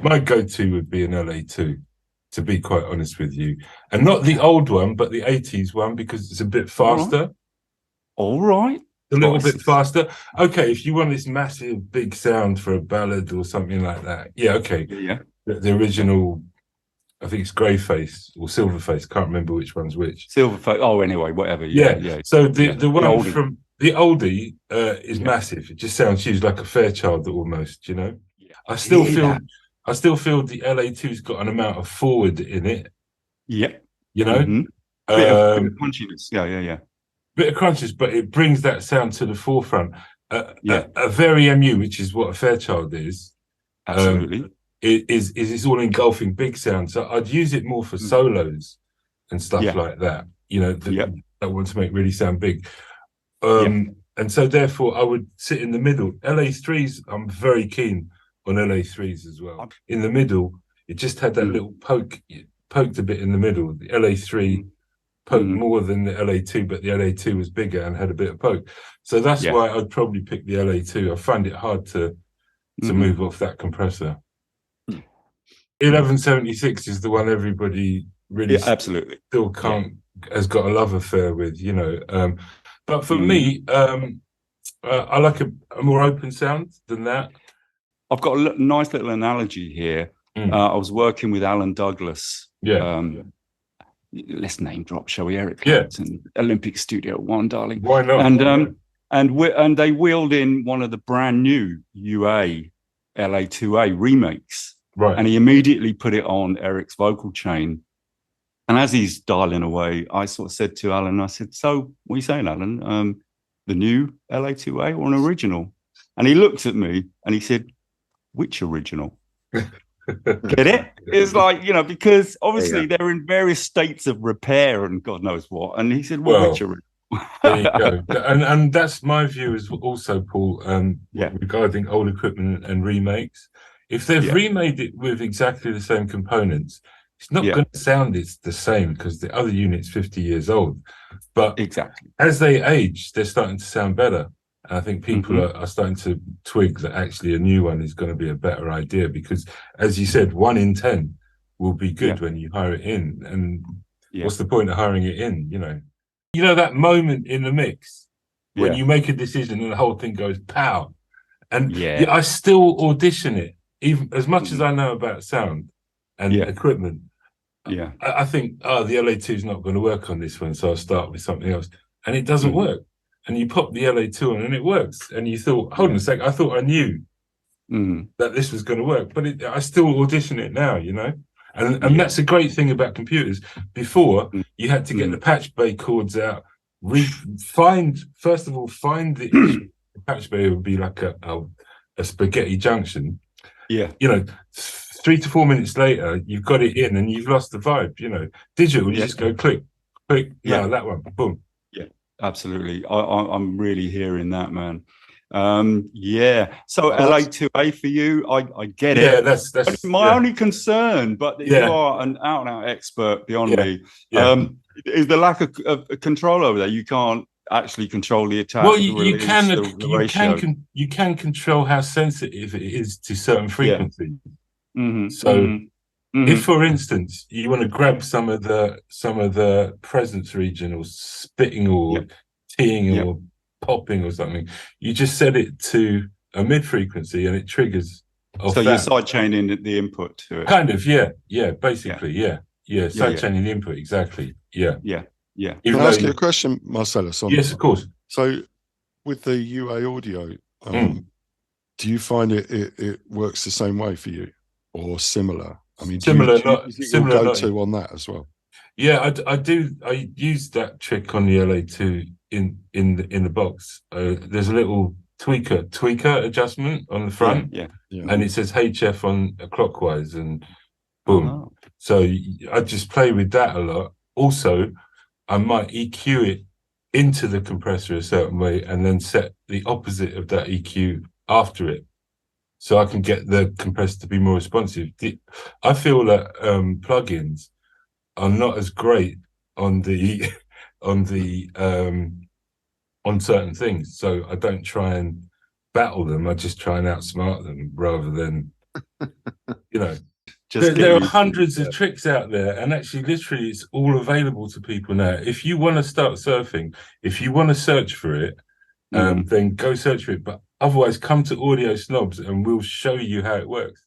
My go-to would be an LA2, to be quite honest with you, and not the old one, but the 80s one because it's a bit All right. faster. All right. A little bit faster. Okay, if you want this massive big sound for a ballad or something like that, yeah, okay. Yeah. The original, I think it's Greyface or Silverface. Can't remember which one's which. Silverface. Oh, anyway, whatever. Yeah. So the one oldie. from the oldie is massive. It just sounds huge, like a Fairchild almost. You know. Yeah. I still feel the LA2's got an amount of forward in it. Yeah. You know, bit of punchiness. Yeah. Bit of crunches, but it brings that sound to the forefront. Yeah. A very MU, which is what a Fairchild is. Absolutely. Is it's all engulfing big sound. So I'd use it more for solos and stuff like that. You know, that want to make really sound big. And so therefore I would sit in the middle. LA3s, I'm very keen on LA3s as well. In the middle, it just had that little poked a bit in the middle. The LA3 poked more than the LA2, but the LA2 was bigger and had a bit of poke. So that's why I'd probably pick the LA2. I find it hard to move off that compressor. 1176 is the one everybody really absolutely still has got a love affair with, you know. But for me, I like a more open sound than that. I've got a nice little analogy here. I was working with Alan Douglas. Let's name drop, shall we? Eric Clapton, Olympic Studio One, darling. Why not? And they wheeled in one of the brand new UA LA2A remakes. Right. And he immediately put it on Eric's vocal chain. And as he's dialing away, I sort of said to Alan, I said, "So what are you saying, Alan? The new LA2A or an original?" And he looked at me and he said, "Which original?" Get it? It's like, you know, because obviously they're in various states of repair and God knows what. And he said, "Well, which original?" There you go. And that's my view as also, Paul, regarding old equipment and remakes. If they've remade it with exactly the same components, it's not going to sound the same because the other unit's 50 years old. But as they age, they're starting to sound better. And I think people are starting to twig that actually a new one is going to be a better idea because, as you said, 1 in 10 will be good when you hire it in. And what's the point of hiring it in, you know? You know that moment in the mix when you make a decision and the whole thing goes pow. And I still audition it, even as much as I know about sound and equipment. I think, the LA2 is not going to work on this one, so I'll start with something else. And it doesn't work. And you pop the LA2 on and it works. And you thought, hold on a sec, I thought I knew that this was going to work, but I still audition it now, you know? And that's a great thing about computers. Before, you had to get the patch bay cords out, find the patch bay would be like a spaghetti junction. Yeah. You know, 3 to 4 minutes later, you've got it in and you've lost the vibe, you know. Digital, you just go click, no, that one, boom. Yeah, absolutely. I'm really hearing that, man. So LA2A for you, I get it. Yeah, that's my only concern, but you are an out-and-out expert beyond me, is the lack of control over there. You can't actually control the attack. Well, you can control how sensitive it is to certain frequencies. If, for instance, you want to grab some of the presence region or spitting or teeing or popping or something, you just set it to a mid frequency and it triggers. So you're side chaining the input to it. Kind of, basically, side chaining the input, exactly. Yeah. Can I ask you a question, Marcellus? Yes, of course. So, with the UA audio, do you find it works the same way for you, or similar? I mean, similar go-to on that as well. Yeah, I do. I use that trick on the LA2 in the box. There's a little tweaker adjustment on the front, and it says HF on clockwise, and boom. So I just play with that a lot. Also, I might EQ it into the compressor a certain way, and then set the opposite of that EQ after it, so I can get the compressor to be more responsive. I feel that plugins are not as great on certain things, so I don't try and battle them. I just try and outsmart them rather than You know, Just there are hundreds of tricks out there, and actually, literally, it's all available to people now. If you want to start surfing, if you want to search for it, then go search for it. But otherwise, come to Audio Snobs, and we'll show you how it works.